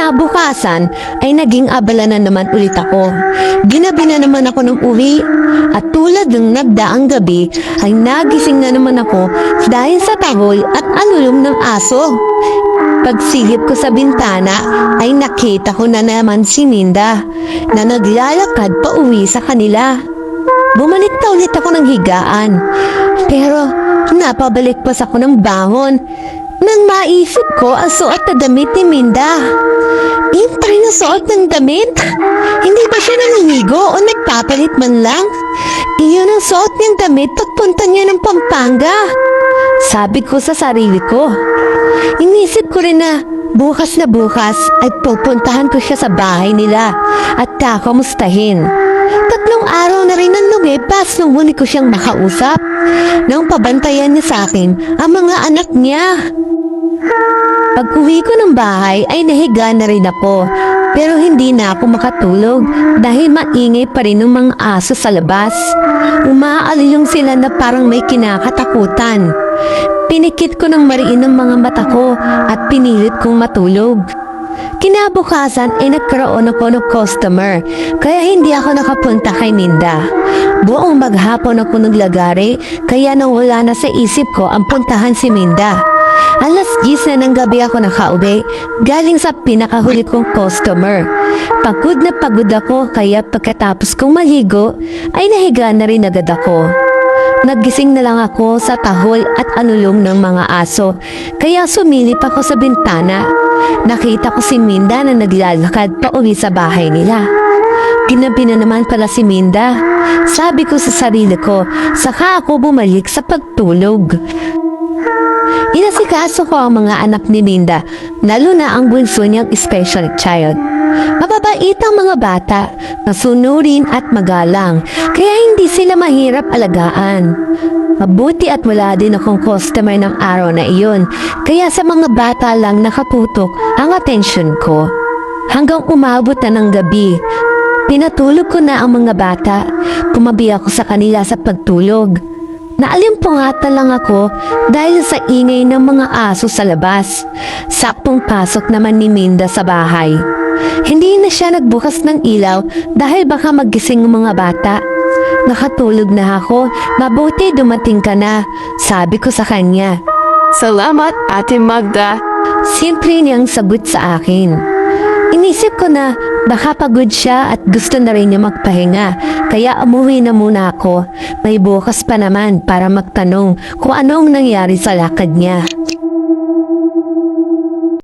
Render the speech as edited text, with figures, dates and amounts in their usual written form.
Kinabukasan ay naging abala na naman ulit ako. Ginabi na naman ako ng uwi at tulad ng nagdaang gabi ay nagising na naman ako dahil sa tahol at alulong ng aso. Pagsilip ko sa bintana ay nakita ko na naman si Minda na naglalakad pa uwi sa kanila. Bumalik na ulit ako ng higaan pero napabalik pa ako ng bahon. Nang maisip ko ang suot na damit ni Minda. Yung pa rin ang suot ng damit? Hindi ba siya nangingigo o nagpapalit man lang? Iyon ang suot niyang damit pagpunta niya ng Pampanga. Sabi ko sa sarili ko. Inisip ko rin na bukas ay pupuntahan ko siya sa bahay nila at kakamustahin. 3 araw na rin ang lumipas nung huli ko siyang makausap. Nang pabantayan niya sa akin ang mga anak niya. Pag-uwi ko ng bahay ay nahiga na rin ako pero hindi na ako makatulog dahil maingay pa rin ng mga aso sa labas. Umaalyong sila na parang may kinakatakutan. Pinikit ko ng mariin ang mga mata ko at pinilit kong matulog. Kinabukasan ay nagkaroon ako ng customer kaya hindi ako nakapunta kay Minda. Buong maghapon ako naglagari kaya nawala na sa isip ko ang puntahan si Minda. 10:00 na ng gabi ako nakauwi galing sa pinakahuli kong customer. Pagod na pagod ako kaya pagkatapos kong maligo ay nahiga na rin agad ako. Nagising na lang ako sa tahol at anulong ng mga aso kaya sumilip ako sa bintana. Nakita ko si Minda na naglalakad pa uwi sa bahay nila. Ginabi na naman pala si Minda. Sabi ko sa sarili ko, saka ako bumalik sa pagtulog. Inasikaso ko ang mga anak ni Minda, lalo na ang bunso niyang special child. Mababait ang mga bata, masunurin at magalang, kaya hindi sila mahirap alagaan. Mabuti at wala din akong customer ng araw na iyon, kaya sa mga bata lang nakatutok ang atensyon ko. Hanggang umabot na ng gabi, pinatulog ko na ang mga bata, kumabi ako sa kanila sa pagtulog. Naalimpungatan lang ako dahil sa ingay ng mga aso sa labas. Saktong pasok naman ni Minda sa bahay. Hindi na siya nagbukas ng ilaw dahil baka magising ang mga bata. Nakatulog na ako, mabuti dumating ka na, sabi ko sa kanya. Salamat, Ate Magda. Simple niyang sagot sa akin. Inisip ko na baka pagod siya at gusto na rin niya magpahinga, kaya umuwi na muna ako. May bukas pa naman para magtanong kung anong nangyari sa lakad niya.